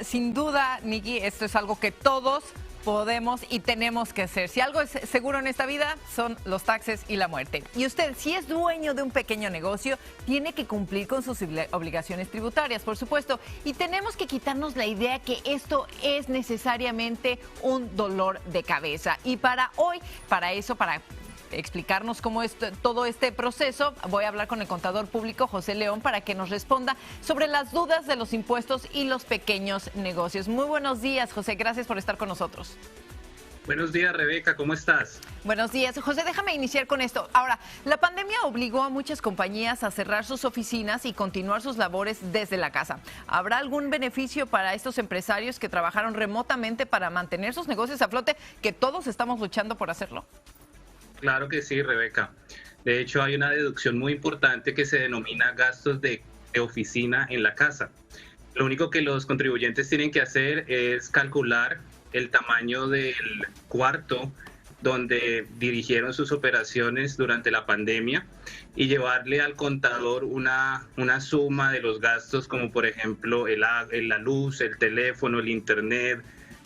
sin duda, Nikki, esto es algo que todos podemos y tenemos que hacer. Si algo es seguro en esta vida, son los taxes y la muerte. Y usted, si es dueño de un pequeño negocio, tiene que cumplir con sus obligaciones tributarias, por supuesto. Y tenemos que quitarnos la idea que esto es necesariamente un dolor de cabeza. Y para hoy, para explicarnos cómo es todo este proceso, voy a hablar con el contador público José León para que nos responda sobre las dudas de los impuestos y los pequeños negocios. Muy buenos días, José, gracias por estar con nosotros. Buenos días, Rebeca, ¿cómo estás? Buenos días, José, déjame iniciar con esto. Ahora, la pandemia obligó a muchas compañías a cerrar sus oficinas y continuar sus labores desde la casa. ¿Habrá algún beneficio para estos empresarios que trabajaron remotamente para mantener sus negocios a flote, que todos estamos luchando por hacerlo? Claro que sí, Rebeca. De hecho, hay una deducción muy importante que se denomina gastos de oficina en la casa. Lo único que los contribuyentes tienen que hacer es calcular el tamaño del cuarto donde dirigieron sus operaciones durante la pandemia y llevarle al contador una suma de los gastos, como por ejemplo la luz, el teléfono, el internet,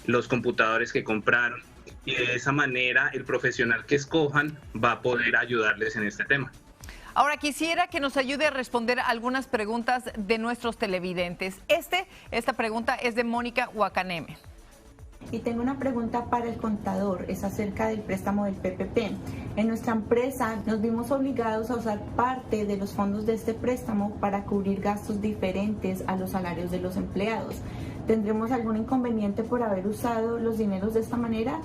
los computadores que compraron. Y de esa manera el profesional que escojan va a poder ayudarles en este tema. Ahora quisiera que nos ayude a responder algunas preguntas de nuestros televidentes. Esta pregunta es de Mónica Huacaneme. Y tengo una pregunta para el contador, es acerca del préstamo del PPP. En nuestra empresa nos vimos obligados a usar parte de los fondos de este préstamo para cubrir gastos diferentes a los salarios de los empleados. ¿Tendremos algún inconveniente por haber usado los dineros de esta manera?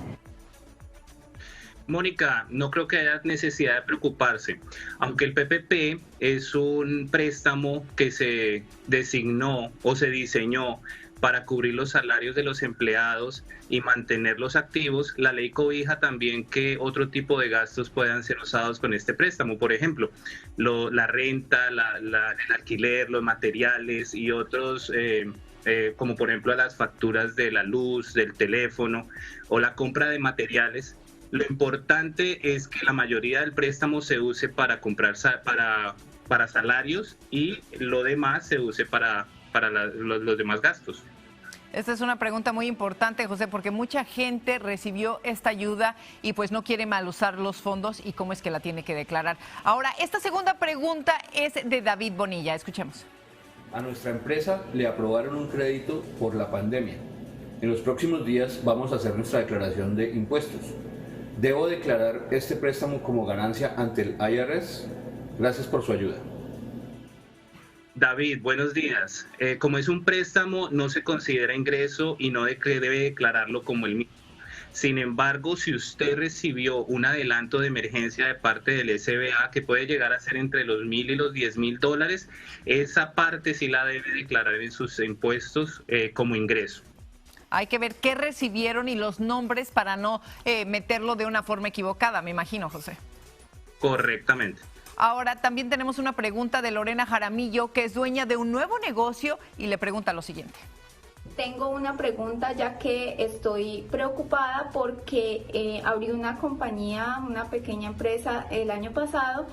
Mónica, no creo que haya necesidad de preocuparse. Aunque el PPP es un préstamo que se designó o se diseñó para cubrir los salarios de los empleados y mantenerlos activos, la ley cobija también que otro tipo de gastos puedan ser usados con este préstamo. Por ejemplo, la renta, el alquiler, los materiales y otros, como por ejemplo las facturas de la luz, del teléfono o la compra de materiales. Lo importante es que la mayoría del préstamo se use para comprar para salarios y lo demás se use para los demás gastos. Esta es una pregunta muy importante, José, porque mucha gente recibió esta ayuda y pues no quiere mal usar los fondos y cómo es que la tiene que declarar. Ahora, esta segunda pregunta es de David Bonilla. Escuchemos. A nuestra empresa le aprobaron un crédito por la pandemia. En los próximos días vamos a hacer nuestra declaración de impuestos. ¿Debo declarar este préstamo como ganancia ante el IRS? Gracias por su ayuda. David, buenos días. Como es un préstamo, no se considera ingreso y no debe declararlo como el mismo. Sin embargo, si usted recibió un adelanto de emergencia de parte del SBA, que puede llegar a ser entre los $1,000 y los $10,000, esa parte sí la debe declarar en sus impuestos como ingreso. Hay que ver qué recibieron y los nombres para no meterlo de una forma equivocada, me imagino, José. Correctamente. Ahora, también tenemos una pregunta de Lorena Jaramillo, que es dueña de un nuevo negocio y le pregunta lo siguiente. Tengo una pregunta, ya que estoy preocupada porque abrí una compañía, una pequeña empresa el año pasado.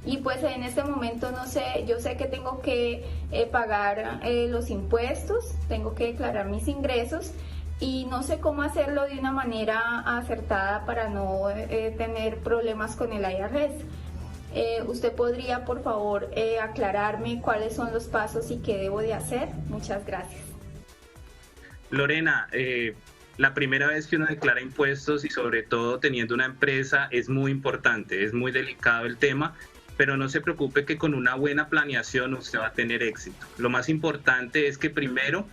Y pues en este momento no sé, yo sé que tengo que pagar los impuestos, tengo que declarar mis ingresos y no sé cómo hacerlo de una manera acertada para no tener problemas con el IRS. ¿Usted podría, por favor, aclararme cuáles son los pasos y qué debo de hacer? Muchas gracias. Lorena, la primera vez que uno declara impuestos y sobre todo teniendo una empresa es muy importante, es muy delicado el tema. Pero no se preocupe que con una buena planeación usted va a tener éxito. Lo más importante es que primero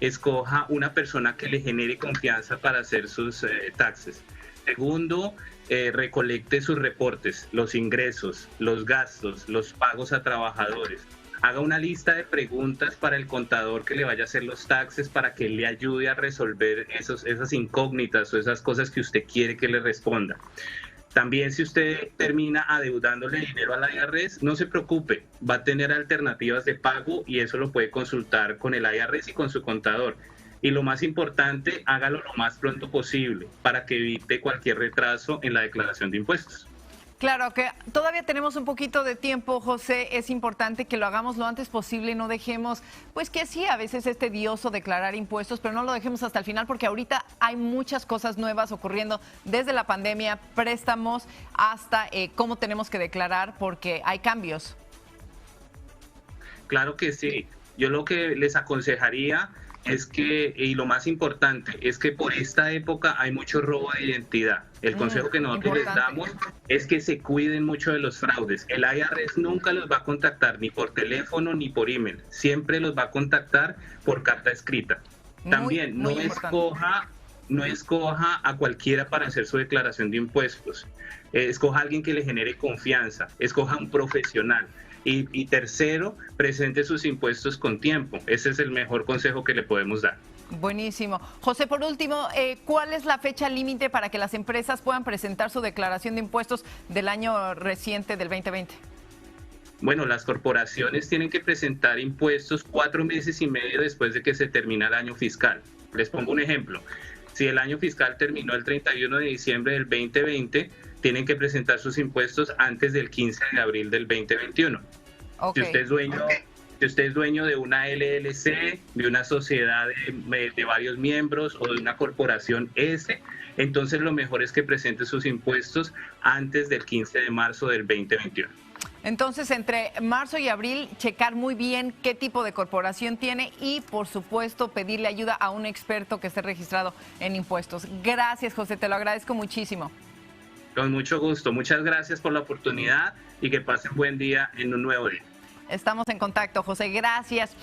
escoja una persona que le genere confianza para hacer sus taxes. Segundo, recolecte sus reportes, los ingresos, los gastos, los pagos a trabajadores. Haga una lista de preguntas para el contador que le vaya a hacer los taxes para que le ayude a resolver esas incógnitas o esas cosas que usted quiere que le responda. También si usted termina adeudándole dinero a la IRS, no se preocupe, va a tener alternativas de pago y eso lo puede consultar con el IRS y con su contador. Y lo más importante, hágalo lo más pronto posible para que evite cualquier retraso en la declaración de impuestos. Claro que todavía tenemos un poquito de tiempo, José. Es importante que lo hagamos lo antes posible y no dejemos, pues que sí, a veces es tedioso declarar impuestos, pero no lo dejemos hasta el final porque ahorita hay muchas cosas nuevas ocurriendo desde la pandemia, préstamos, hasta cómo tenemos que declarar porque hay cambios. Claro que sí. Yo lo que les aconsejaría es que, y lo más importante, es que por esta época hay mucho robo de identidad. El consejo que nosotros les damos es que se cuiden mucho de los fraudes. El IRS nunca los va a contactar ni por teléfono ni por email. Siempre los va a contactar por carta escrita. También no escoja a cualquiera para hacer su declaración de impuestos. Escoja a alguien que le genere confianza. Escoja a un profesional. Y tercero, presente sus impuestos con tiempo. Ese es el mejor consejo que le podemos dar. Buenísimo. José, por último, ¿cuál es la fecha límite para que las empresas puedan presentar su declaración de impuestos del año reciente del 2020? Bueno, las corporaciones tienen que presentar impuestos 4 meses y medio después de que se termina el año fiscal. Les pongo un ejemplo. Si el año fiscal terminó el 31 de diciembre del 2020, tienen que presentar sus impuestos antes del 15 de abril del 2021. Okay. Si usted es dueño de una LLC, de una sociedad de varios miembros o de una corporación S, entonces lo mejor es que presente sus impuestos antes del 15 de marzo del 2021. Entonces, entre marzo y abril, checar muy bien qué tipo de corporación tiene y, por supuesto, pedirle ayuda a un experto que esté registrado en impuestos. Gracias, José, te lo agradezco muchísimo. Con mucho gusto. Muchas gracias por la oportunidad y que pasen buen día en un nuevo día. Estamos en contacto, José. Gracias.